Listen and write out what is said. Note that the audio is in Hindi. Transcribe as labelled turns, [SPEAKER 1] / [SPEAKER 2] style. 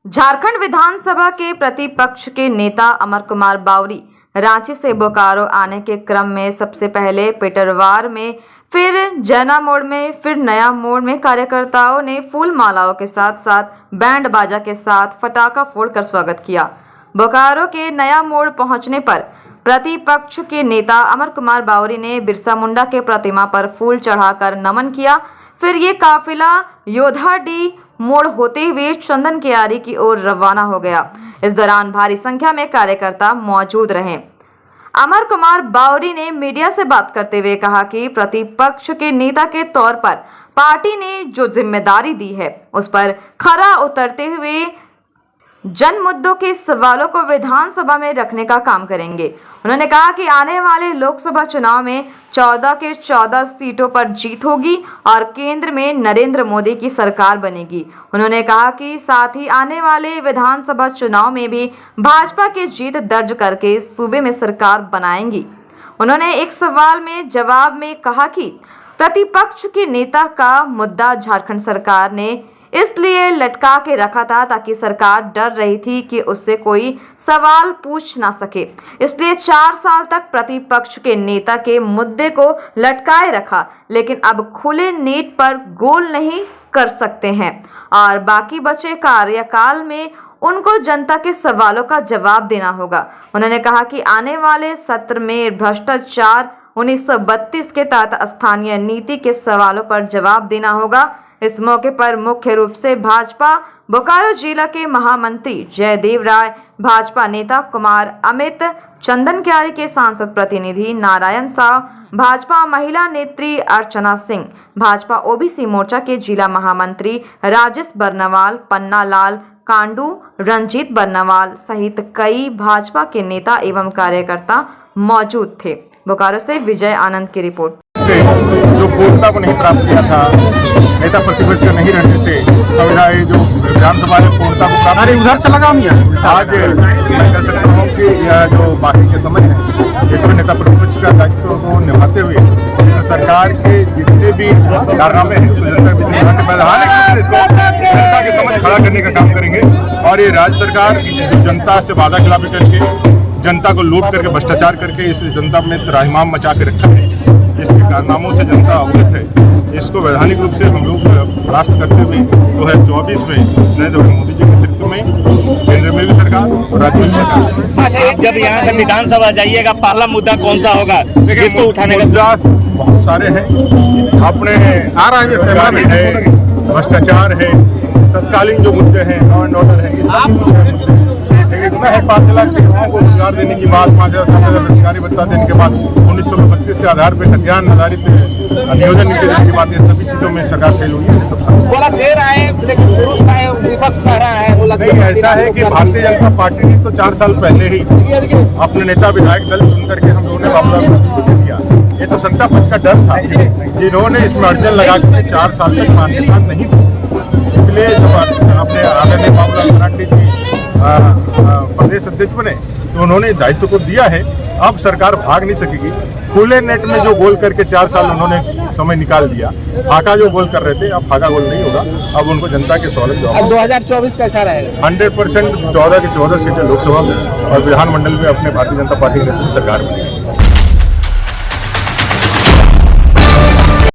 [SPEAKER 1] झारखंड विधानसभा के प्रतिपक्ष के नेता अमर कुमार बावरी रांची से बोकारो आने के क्रम में सबसे पहले पेटरवार में, फिर जैना मोड़ में, फिर नया मोड़ में कार्यकर्ताओं ने फूल मालाओं के साथ साथ बैंड बाजा के साथ पटाखा फोड़कर स्वागत किया। बोकारो के नया मोड़ पहुंचने पर प्रतिपक्ष के नेता अमर कुमार बावरी ने बिरसा मुंडा के प्रतिमा पर फूल चढ़ाकर नमन किया। फिर ये काफिला योधाडी मोड़ होते हुए चंदन कियारी की ओर रवाना हो गया। इस दौरान भारी संख्या में कार्यकर्ता मौजूद रहे। अमर कुमार बावरी ने मीडिया से बात करते हुए कहा कि प्रतिपक्ष के नेता के तौर पर पार्टी ने जो जिम्मेदारी दी है उस पर खरा उतरते हुए जन मुद्दों के सवालों को विधानसभा में रखने का काम करेंगे। उन्होंने कहा कि आने वाले लोकसभा चुनाव में 14 के 14 सीटों पर जीत होगी और केंद्र में नरेंद्र मोदी की सरकार बनेगी। उन्होंने कहा कि साथ ही आने वाले विधानसभा चुनाव में भी भाजपा की जीत दर्ज करके सूबे में सरकार बनाएंगी। उन्होंने एक सवाल में जवाब में कहा कि प्रतिपक्ष के नेता का मुद्दा झारखंड सरकार ने इसलिए लटका के रखा था ताकि सरकार डर रही थी कि उससे कोई सवाल पूछ ना सके, इसलिए 4 साल तक प्रतिपक्ष के नेता के मुद्दे को लटकाए रखा। लेकिन अब खुले नेट पर गोल नहीं कर सकते हैं और बाकी बचे कार्यकाल में उनको जनता के सवालों का जवाब देना होगा। उन्होंने कहा कि आने वाले सत्र में भ्रष्टाचार 1932 के तहत स्थानीय नीति के सवालों पर जवाब देना होगा। इस मौके पर मुख्य रूप से भाजपा बोकारो जिला के महामंत्री जयदेव राय, भाजपा नेता कुमार अमित, चंदन कियारी के सांसद प्रतिनिधि नारायण साव, भाजपा महिला नेत्री अर्चना सिंह, भाजपा ओबीसी मोर्चा के जिला महामंत्री राजेश बर्नवाल, पन्ना लाल कांडू, रंजीत बर्नवाल सहित कई भाजपा के नेता एवं कार्यकर्ता मौजूद थे। बोकारो से विजय आनंद की रिपोर्ट।
[SPEAKER 2] जो पूर्णता को नहीं प्राप्त किया था, नेता प्रतिपक्ष का नहीं रहने से संविधान जो विधानसभा में पूर्णता को प्राप्त उधर से लगा आज मैं कह सकता हूँ कि यह जो बाकी के समय है इसमें नेता प्रतिपक्ष का दायित्व को निभाते हुए सरकार के जितने भी कारनामे हैं उसको जनता के जनता के समझ खड़ा करने का काम करेंगे। और ये राज्य सरकार जनता से वादा खिलाफी करके, जनता को लूट करके, भ्रष्टाचार करके इस जनता में त्राहिमाम मचा के रखा है। इसके कारनामों से जनता अवगत है। इसको वैधानिक रूप से हम लोग परास्त करते हुए 2024 में नरेंद्र मोदी जी के नेतृत्व में केंद्र में भी सरकार और राज्य में सरकार।
[SPEAKER 3] जब यहाँ से विधानसभा जाइएगा पहला मुद्दा कौन सा होगा जिसको उठाने का? मुद्दा
[SPEAKER 2] बहुत सारे हैं, अपने है, भ्रष्टाचार है, तत्कालीन जो मुद्दे हैं, लॉ एंड ऑर्डर है, ये सब कुछ है मुद्दे। इतना है 5 लाख युवाओं को रोजगार देने की बात, 5,000 बेरोजगारी भत्ता देने के बाद 1932 के आधार पर खतियान आधारित नियोजन नीति देने की बात, ये सभी चीजों में सरकार फेल हुई है। सब
[SPEAKER 3] बोला दे रहा है लेकिन पुरुष का है, विपक्ष कह रहा है। बोला
[SPEAKER 2] नहीं, ऐसा है कि भारतीय जनता पार्टी ने तो 4 साल पहले ही अपने नेता विधायक दल चुन करके हम लोगों ने बाबूलाल मरांडी को दिया। ये तो सत्ता पक्ष का डर था, जिन्होंने इसमें अड़चन लगा के 4 साल तक मान्यता नहीं दी। इसलिए जब अपने आदरणीय बाबूलाल मरांडी जी प्रदेश अध्यक्ष बने तो उन्होंने दायित्व को दिया है। अब सरकार भाग नहीं सकेगी। खुले नेट में जो गोल करके 4 साल उन्होंने समय निकाल दिया, फाका जो गोल कर रहे थे, अब फाका गोल नहीं होगा। अब उनको जनता के सवाल जवाब।
[SPEAKER 3] 2024 कैसा रहेगा?
[SPEAKER 2] 100% 14 की 14 सीटें लोकसभा में और विधानमंडल में अपने भारतीय जनता पार्टी के नेतृत्व में सरकार बनेगी।